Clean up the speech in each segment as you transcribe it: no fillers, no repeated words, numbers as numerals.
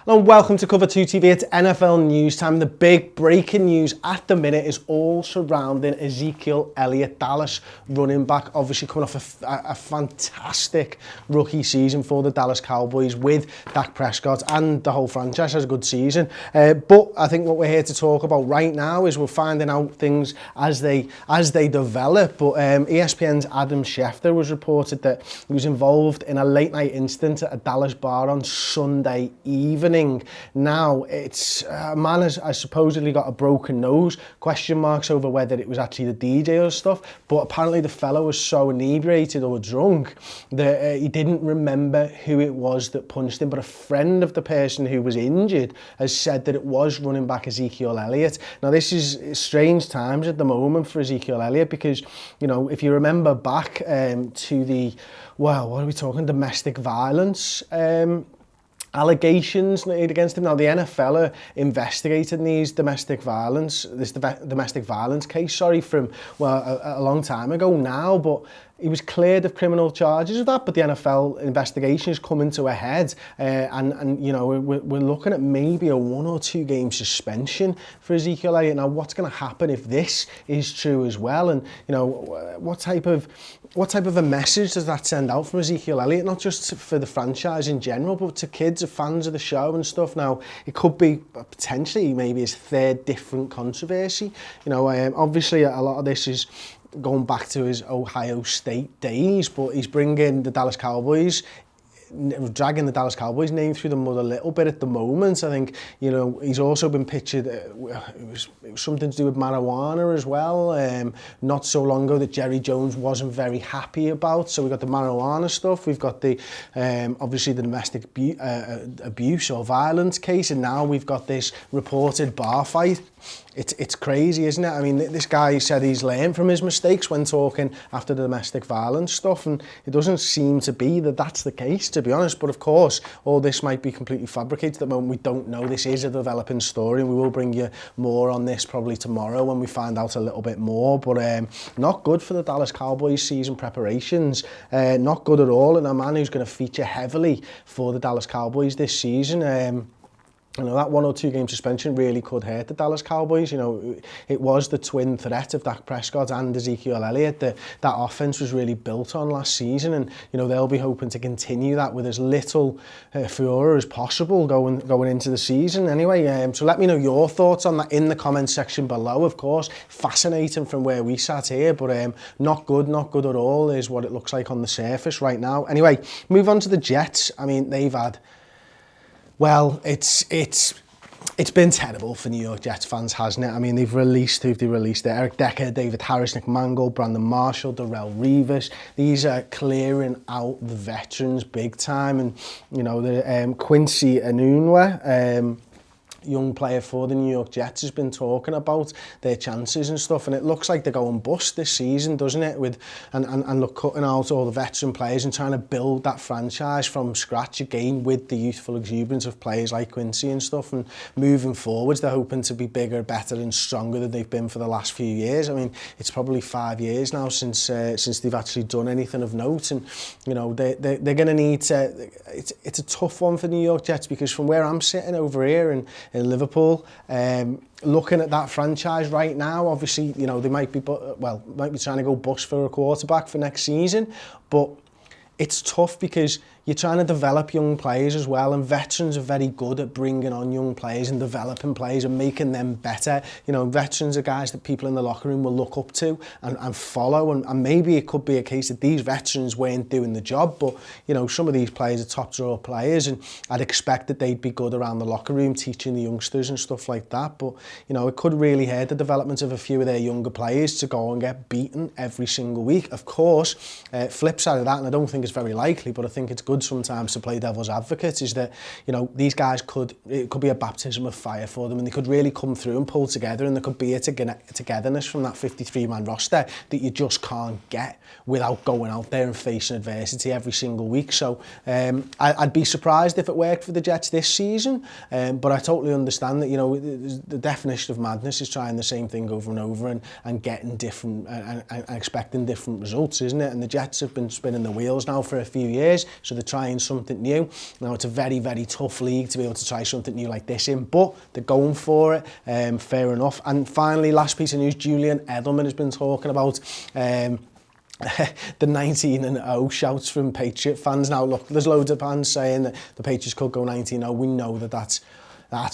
Hello and welcome to Cover 2 TV. It's NFL news time. The big breaking news at the minute is all surrounding Ezekiel Elliott, Dallas running back, obviously coming off a fantastic rookie season for the Dallas Cowboys with Dak Prescott, and the whole franchise has a good season. But I think what we're here to talk about right now is we're finding out things as they develop. But ESPN's Adam Schefter was reported that he was involved in a late night incident at a Dallas bar on Sunday evening. Now, it's a man has supposedly got a broken nose, question marks over whether it was actually the DJ or stuff, but apparently the fellow was so inebriated or drunk that he didn't remember who it was that punched him, but a friend of the person who was injured has said that it was running back Ezekiel Elliott. Now, this is strange times at the moment for Ezekiel Elliott because, you know, if you remember back to the, well, what are we talking, domestic violence allegations made against him. Now, the NFL are investigating this domestic violence case, from, well, a long time ago now, but he was cleared of criminal charges of that, but the NFL investigation is coming to a head, and you know, we're looking at maybe a 1 or 2 game suspension for Ezekiel Elliott. Now, what's going to happen if this is true as well? And you know, what type of a message does that send out from Ezekiel Elliott, not just for the franchise in general, but to kids, fans of the show and stuff? Now, it could be potentially maybe his 3rd different controversy. You know, obviously a lot of this is going back to his Ohio State days, but he's bringing the Dallas Cowboys, dragging the Dallas Cowboys name through the mud a little bit at the moment. I think, you know, he's also been pictured, it was something to do with marijuana as well, not so long ago, that Jerry Jones wasn't very happy about. So we've got the marijuana stuff, we've got the, obviously the domestic abuse or violence case, and now we've got this reported bar fight. It's crazy, isn't it? I mean, this guy said he's learned from his mistakes when talking after the domestic violence stuff, and it doesn't seem to be that that's the case, to be honest. But of course, all this might be completely fabricated at the moment. We don't know. This is a developing story, and we will bring you more on this probably tomorrow when we find out a little bit more. But not good for the Dallas Cowboys season preparations. Not good at all, and a man who's going to feature heavily for the Dallas Cowboys this season. You know, that 1 or 2 game suspension really could hurt the Dallas Cowboys. You know, it was the twin threat of Dak Prescott and Ezekiel Elliott that offense was really built on last season, and you know, they'll be hoping to continue that with as little furore as possible going into the season. Anyway, so let me know your thoughts on that in the comment section below. Of course, fascinating from where we sat here, but not good at all is what it looks like on the surface right now. Anyway, move on to the Jets. I mean, they've had, well, it's been terrible for New York Jets fans, hasn't it? I mean, they've released Eric Decker, David Harris, Nick Mangold, Brandon Marshall, Darrelle Revis. These are clearing out the veterans big time, and you know, the Quincy Enunwa, young player for the New York Jets, has been talking about their chances and stuff, and it looks like they're going bust this season, doesn't it? With and look, cutting out all the veteran players and trying to build that franchise from scratch again with the youthful exuberance of players like Quincy and stuff. And moving forwards, they're hoping to be bigger, better, and stronger than they've been for the last few years. I mean, it's probably 5 years now since they've actually done anything of note, and you know, they're going to need to. It's a tough one for the New York Jets, because from where I'm sitting over here in Liverpool, looking at that franchise right now, obviously, you know, they might be trying to go bust for a quarterback for next season, but it's tough because you're trying to develop young players as well, and veterans are very good at bringing on young players and developing players and making them better. You know, veterans are guys that people in the locker room will look up to and follow, and maybe it could be a case that these veterans weren't doing the job, but you know, some of these players are top draw players, and I'd expect that they'd be good around the locker room teaching the youngsters and stuff like that. But you know, it could really hurt the development of a few of their younger players to go and get beaten every single week. Of course, flip side of that, and I don't think it's very likely, but I think it's good sometimes to play devil's advocate, is that, you know, these guys it could be a baptism of fire for them, and they could really come through and pull together, and there could be a togetherness from that 53-man roster that you just can't get without going out there and facing adversity every single week. So I'd be surprised if it worked for the Jets this season, but I totally understand that, you know, the definition of madness is trying the same thing over and over and getting different and expecting different results, isn't it? And the Jets have been spinning the wheels now for a few years, so they're trying something new. Now, it's a very, very tough league to be able to try something new like this in, but they're going for it, fair enough. And finally, last piece of news, Julian Edelman has been talking about the 19-0 shouts from Patriot fans. Now, look, there's loads of fans saying that the Patriots could go 19-0. We know that that's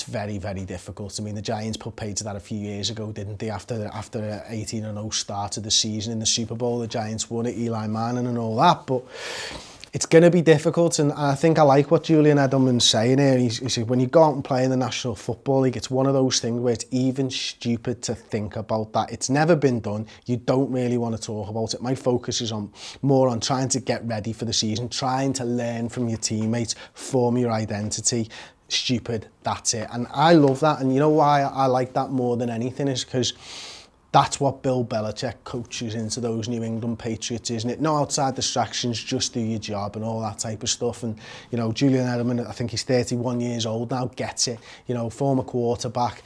very, very difficult. I mean, the Giants put paid to that a few years ago, didn't they? After 18-0 start of the season in the Super Bowl, the Giants won it, Eli Manning and all that. But it's going to be difficult, and I think I like what Julian Edelman's saying here. He said when you go out and play in the National Football League, it's one of those things where it's even stupid to think about that. It's never been done. You don't really want to talk about it. My focus is more on trying to get ready for the season, trying to learn from your teammates, form your identity. Stupid, that's it. And I love that, and you know why I like that more than anything is because that's what Bill Belichick coaches into those New England Patriots, isn't it? No outside distractions, just do your job and all that type of stuff. And, you know, Julian Edelman, I think he's 31 years old now, gets it. You know, former quarterback,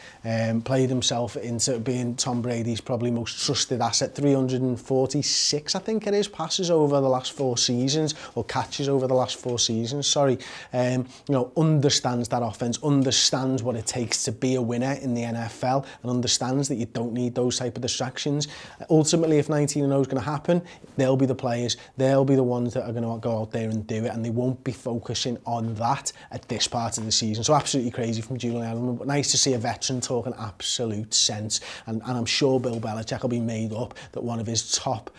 played himself into being Tom Brady's probably most trusted asset. 346, I think it is, passes over the last 4 seasons, or catches over the last 4 seasons, sorry. You know, understands that offense, understands what it takes to be a winner in the NFL, and understands that you don't need those type of distractions. Ultimately, if 19-0 is going to happen, they'll be the players, they'll be the ones that are going to go out there and do it, and they won't be focusing on that at this part of the season. So absolutely crazy from Julian Edelman, but nice to see a veteran talking absolute sense, and I'm sure Bill Belichick will be made up that one of his top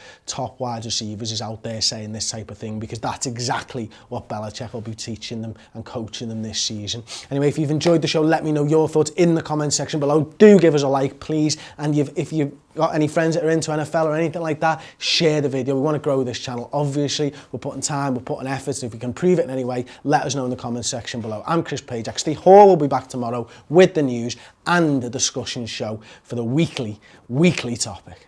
wide receivers is out there saying this type of thing, because that's exactly what Belichick will be teaching them and coaching them this season. Anyway, if you've enjoyed the show, let me know your thoughts in the comment section below. Do give us a like, please, and if you've got any friends that are into NFL or anything like that, share the video. We want to grow this channel. Obviously, we're putting time, we're putting effort, and if we can prove it in any way, let us know in the comments section below. I'm Chris Pajak. Steve Hall will be back tomorrow with the news and the discussion show for the weekly topic.